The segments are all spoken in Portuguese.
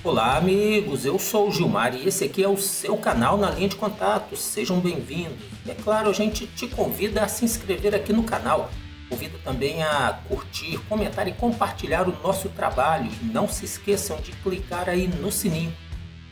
Olá, amigos. Eu sou o Gilmar e esse aqui é o seu canal na linha de contato. Sejam bem-vindos. É claro, a gente te convida a se inscrever aqui no canal. Convido também a curtir, comentar e compartilhar o nosso trabalho. E não se esqueçam de clicar aí no sininho.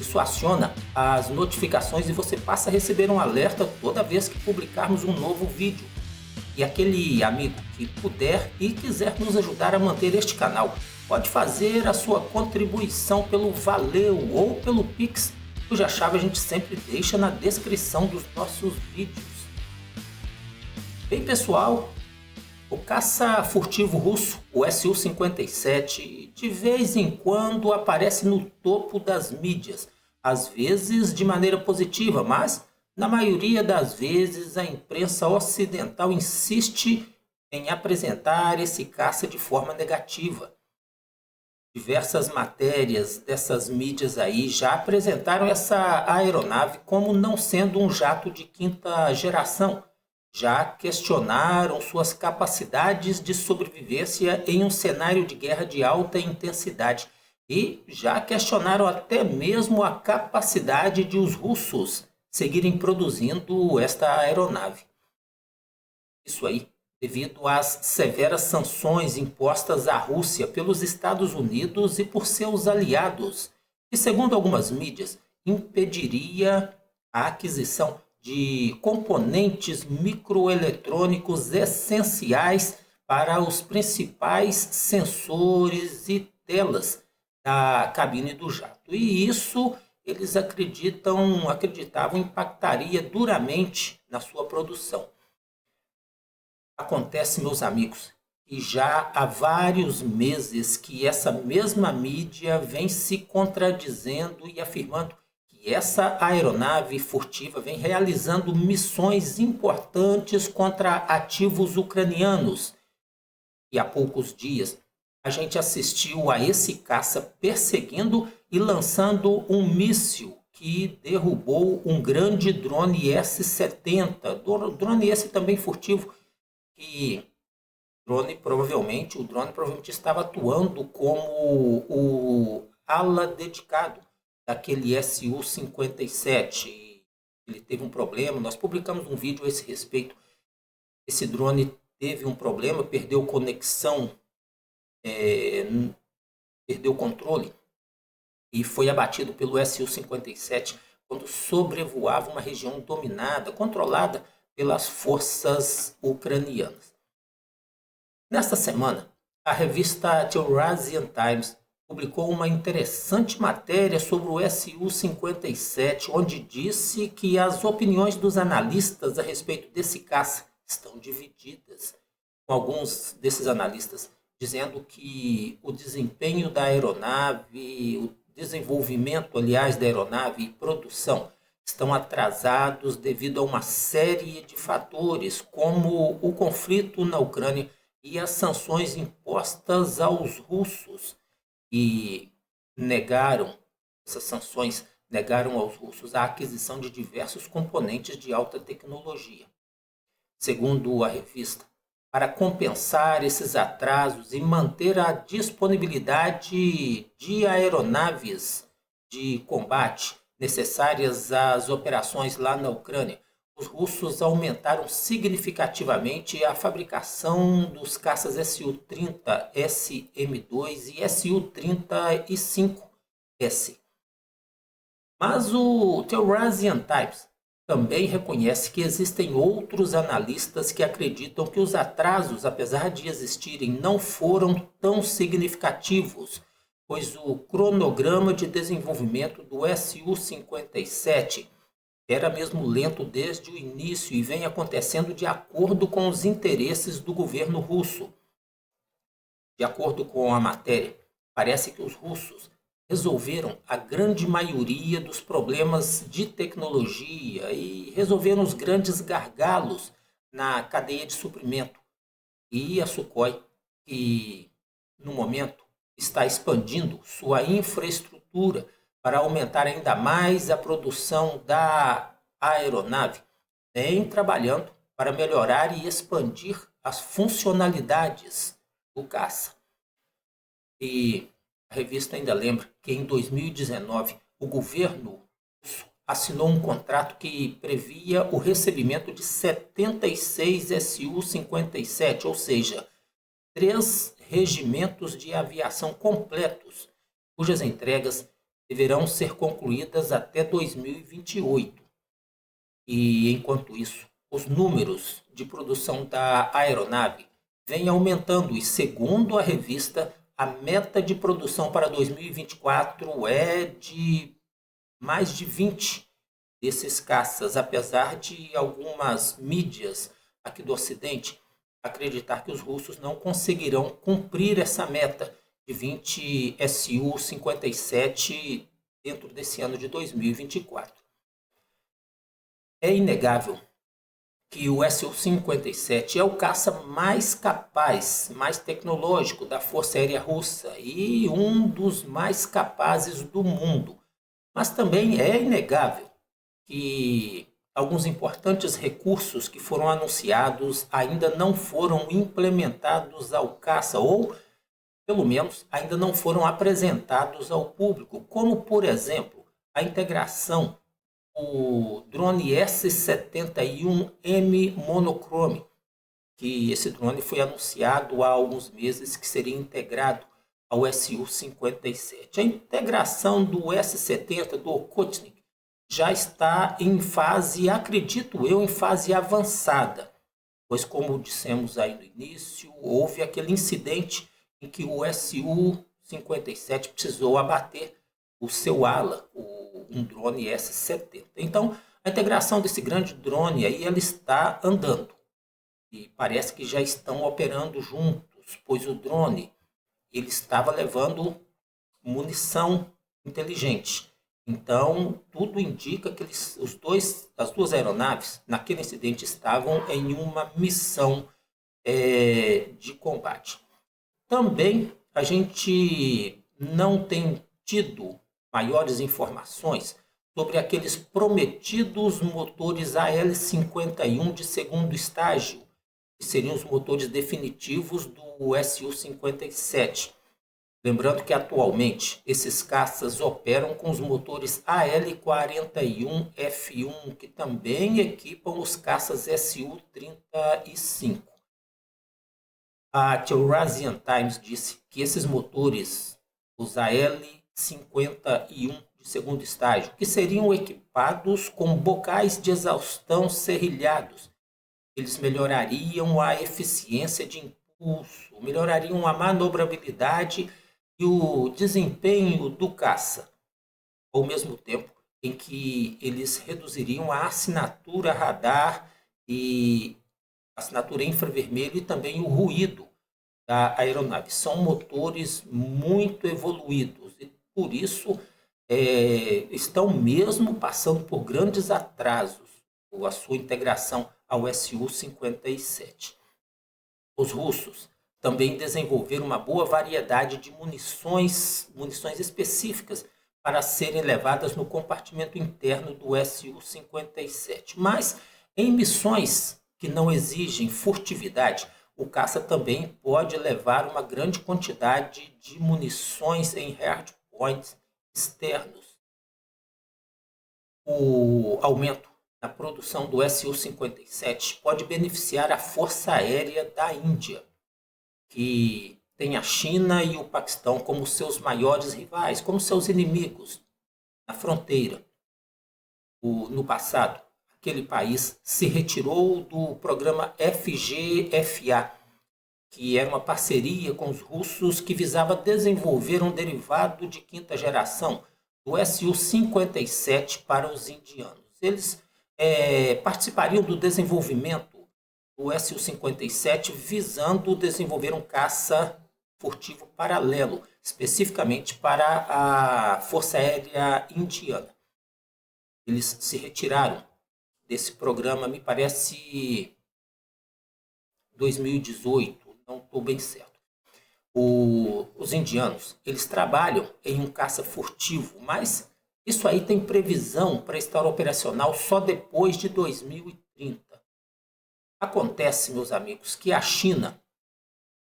Isso aciona as notificações e você passa a receber um alerta toda vez que publicarmos um novo vídeo. E aquele amigo que puder e quiser nos ajudar a manter este canal, pode fazer a sua contribuição pelo Valeu ou pelo Pix, cuja chave a gente sempre deixa na descrição dos nossos vídeos. Bem, pessoal, o caça furtivo russo, o Su-57, de vez em quando aparece no topo das mídias, às vezes de maneira positiva, mas na maioria das vezes a imprensa ocidental insiste em apresentar esse caça de forma negativa. Diversas matérias dessas mídias aí já apresentaram essa aeronave como não sendo um jato de quinta geração. Já questionaram suas capacidades de sobrevivência em um cenário de guerra de alta intensidade e já questionaram até mesmo a capacidade de os russos seguirem produzindo esta aeronave. Isso aí, devido às severas sanções impostas à Rússia pelos Estados Unidos e por seus aliados, que, segundo algumas mídias, impediria a aquisição de componentes microeletrônicos essenciais para os principais sensores e telas da cabine do jato. E isso eles acreditavam impactaria duramente na sua produção. Acontece, meus amigos, e já há vários meses que essa mesma mídia vem se contradizendo e afirmando que essa aeronave furtiva vem realizando missões importantes contra ativos ucranianos. E há poucos dias a gente assistiu a esse caça perseguindo e lançando um míssil que derrubou um grande drone S-70, drone esse também furtivo, que o drone provavelmente estava atuando como o ala dedicado daquele Su-57. Ele teve um problema, nós publicamos um vídeo a esse respeito. Esse drone teve um problema, perdeu conexão, perdeu controle e foi abatido pelo Su-57 quando sobrevoava uma região dominada, controlada pelas forças ucranianas. Nesta semana, a revista The Eurasian Times publicou uma interessante matéria sobre o Su-57, onde disse que as opiniões dos analistas a respeito desse caça estão divididas, com alguns desses analistas dizendo que o desempenho da aeronave, o desenvolvimento, aliás, da aeronave e produção estão atrasados devido a uma série de fatores, como o conflito na Ucrânia e as sanções impostas aos russos. E essas sanções negaram aos russos a aquisição de diversos componentes de alta tecnologia. Segundo a revista, para compensar esses atrasos e manter a disponibilidade de aeronaves de combate necessárias às operações lá na Ucrânia, os russos aumentaram significativamente a fabricação dos caças Su-30 SM-2 e Su-35S. Mas o The Eurasian Times também reconhece que existem outros analistas que acreditam que os atrasos, apesar de existirem, não foram tão significativos, pois o cronograma de desenvolvimento do Su-57 era mesmo lento desde o início e vem acontecendo de acordo com os interesses do governo russo. De acordo com a matéria, parece que os russos resolveram a grande maioria dos problemas de tecnologia e resolveram os grandes gargalos na cadeia de suprimento. E a Sukhoi, que no momento está expandindo sua infraestrutura para aumentar ainda mais a produção da aeronave, vem trabalhando para melhorar e expandir as funcionalidades do caça. E A revista ainda lembra que em 2019 o governo assinou um contrato que previa o recebimento de 76 Su-57, ou seja, 3 regimentos de aviação completos, cujas entregas deverão ser concluídas até 2028. E, enquanto isso, os números de produção da aeronave vêm aumentando e, segundo a revista, a meta de produção para 2024 é de mais de 20 desses caças, apesar de algumas mídias aqui do Ocidente acreditar que os russos não conseguirão cumprir essa meta de 20 Su-57 dentro desse ano de 2024. É inegável que o Su-57 é o caça mais capaz, mais tecnológico da Força Aérea Russa e um dos mais capazes do mundo. Mas também é inegável que alguns importantes recursos que foram anunciados ainda não foram implementados ao caça ou, pelo menos, ainda não foram apresentados ao público, como, por exemplo, a integração do drone S-71M Monochrome, que esse drone foi anunciado há alguns meses que seria integrado ao Su-57. A integração do S-70 do Okhotnik já está em fase, acredito eu, em fase avançada, pois, como dissemos aí no início, houve aquele incidente em que o Su-57 precisou abater o seu ala, um drone S-70. Então, a integração desse grande drone aí, ela está andando e parece que já estão operando juntos, pois o drone ele estava levando munição inteligente. Então, tudo indica que as duas aeronaves, naquele incidente, estavam em uma missão de combate. Também a gente não tem tido maiores informações sobre aqueles prometidos motores AL-51 de segundo estágio, que seriam os motores definitivos do Su-57. Lembrando que atualmente esses caças operam com os motores AL-41F1, que também equipam os caças Su-35. A Eurasian Times disse que esses motores, os AL-51 de segundo estágio, que seriam equipados com bocais de exaustão serrilhados, eles melhorariam a eficiência de impulso, melhorariam a manobrabilidade e o desempenho do caça, ao mesmo tempo em que eles reduziriam a assinatura radar e assinatura infravermelho e também o ruído da aeronave. São motores muito evoluídos e, por isso, estão mesmo passando por grandes atrasos a sua integração ao Su-57. Os russos também desenvolveram uma boa variedade de munições específicas para serem levadas no compartimento interno do Su-57. Mas em missões que não exigem furtividade, o caça também pode levar uma grande quantidade de munições em hardpoints externos. O aumento na produção do Su-57 pode beneficiar a Força Aérea da Índia, que tem a China e o Paquistão como seus maiores rivais, como seus inimigos na fronteira. No passado, aquele país se retirou do programa FGFA, que era uma parceria com os russos que visava desenvolver um derivado de quinta geração do Su-57 para os indianos. Eles participariam do desenvolvimento do Su-57 visando desenvolver um caça furtivo paralelo, especificamente para a Força Aérea Indiana. Eles se retiraram desse programa, me parece 2018, não estou bem certo. Os indianos, eles trabalham em um caça furtivo, mas isso aí tem previsão para estar operacional só depois de 2030. Acontece, meus amigos, que a China,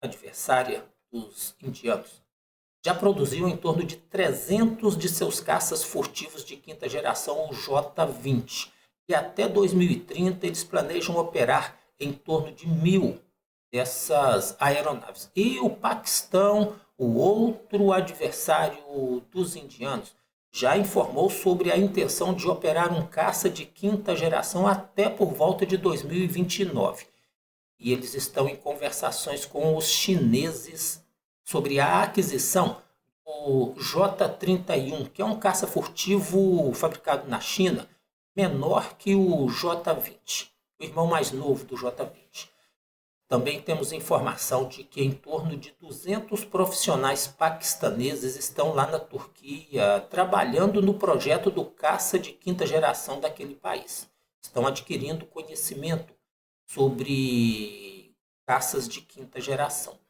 adversária dos indianos, já produziu em torno de 300 de seus caças furtivos de quinta geração, o J-20. E até 2030 eles planejam operar em torno de 1.000 dessas aeronaves. E o Paquistão, o outro adversário dos indianos, já informou sobre a intenção de operar um caça de quinta geração até por volta de 2029. E eles estão em conversações com os chineses sobre a aquisição do J-31, que é um caça furtivo fabricado na China, menor que o J-20, o irmão mais novo do J-20. Também temos informação de que em torno de 200 profissionais paquistaneses estão lá na Turquia trabalhando no projeto do caça de quinta geração daquele país. Estão adquirindo conhecimento sobre caças de quinta geração.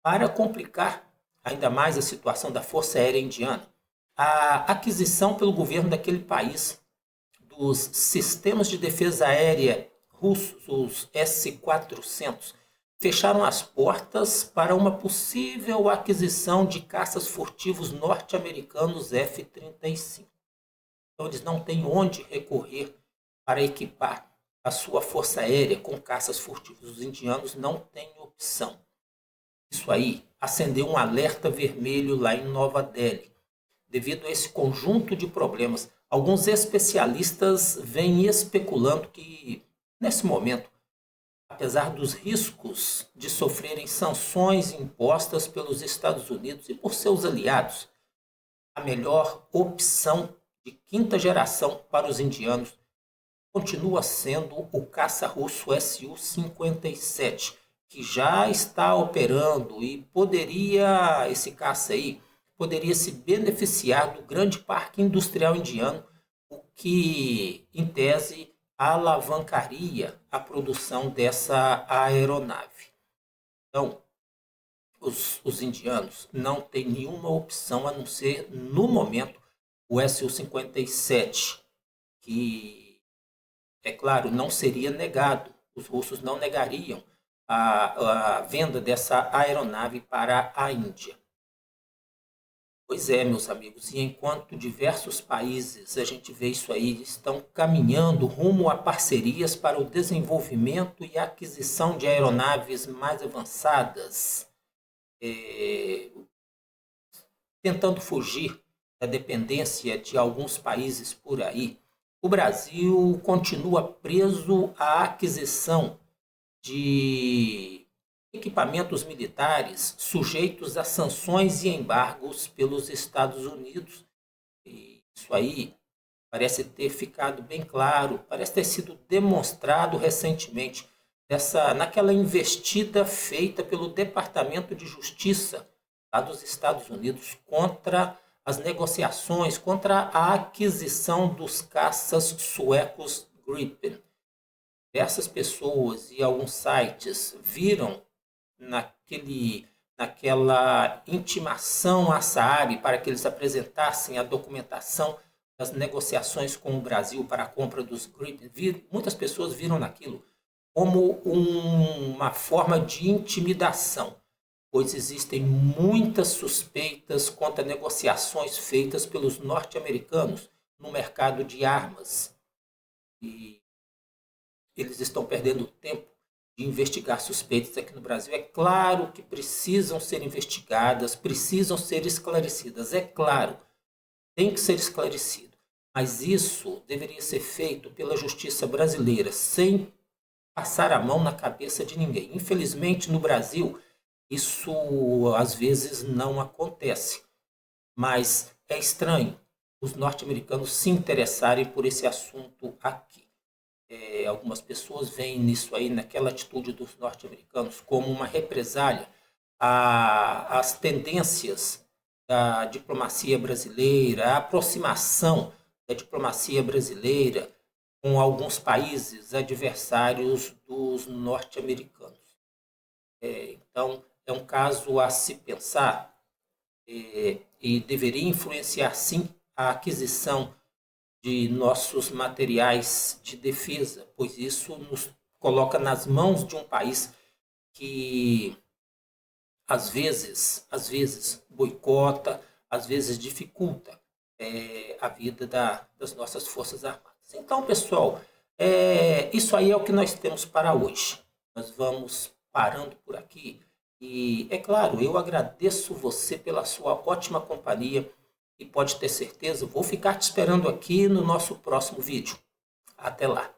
Para complicar ainda mais a situação da Força Aérea Indiana, a aquisição pelo governo daquele país dos sistemas de defesa aérea russos, os S-400, fecharam as portas para uma possível aquisição de caças furtivos norte-americanos F-35. Então, eles não têm onde recorrer para equipar a sua força aérea com caças furtivos. Os indianos não têm opção. Isso aí acendeu um alerta vermelho lá em Nova Delhi. Devido a esse conjunto de problemas, alguns especialistas vêm especulando que, nesse momento, apesar dos riscos de sofrerem sanções impostas pelos Estados Unidos e por seus aliados, a melhor opção de quinta geração para os indianos continua sendo o caça russo Su-57, que já está operando e esse caça aí poderia se beneficiar do grande parque industrial indiano, o que, em tese, alavancaria a produção dessa aeronave. Então, os indianos não têm nenhuma opção a não ser, no momento, o Su-57, que, é claro, não seria negado. Os russos não negariam a venda dessa aeronave para a Índia. Pois é, meus amigos, e enquanto diversos países, a gente vê isso aí, estão caminhando rumo a parcerias para o desenvolvimento e aquisição de aeronaves mais avançadas, tentando fugir da dependência de alguns países por aí, o Brasil continua preso à aquisição de equipamentos militares sujeitos a sanções e embargos pelos Estados Unidos. E isso aí parece ter ficado bem claro, parece ter sido demonstrado recentemente naquela investida feita pelo Departamento de Justiça lá dos Estados Unidos contra as negociações, contra a aquisição dos caças suecos Gripen. Diversas pessoas e alguns sites viram naquela intimação à Saab para que eles apresentassem a documentação das negociações com o Brasil para a compra dos Gripen. Muitas pessoas viram naquilo como uma forma de intimidação, pois existem muitas suspeitas quanto a negociações feitas pelos norte-americanos no mercado de armas. E eles estão perdendo tempo de investigar suspeitas aqui no Brasil. É claro que precisam ser investigadas, precisam ser esclarecidas. É claro, tem que ser esclarecido. Mas isso deveria ser feito pela justiça brasileira, sem passar a mão na cabeça de ninguém. Infelizmente, no Brasil, isso às vezes não acontece. Mas é estranho os norte-americanos se interessarem por esse assunto aqui. Algumas pessoas veem nisso aí, naquela atitude dos norte-americanos, como uma represália às tendências da diplomacia brasileira, a aproximação da diplomacia brasileira com alguns países adversários dos norte-americanos. Então, é um caso a se pensar e deveria influenciar, sim, a aquisição de nossos materiais de defesa, pois isso nos coloca nas mãos de um país que às vezes boicota, às vezes dificulta a vida das nossas Forças Armadas. Então, pessoal, isso aí é o que nós temos para hoje. Nós vamos parando por aqui e, é claro, eu agradeço você pela sua ótima companhia e pode ter certeza, vou ficar te esperando aqui no nosso próximo vídeo. Até lá!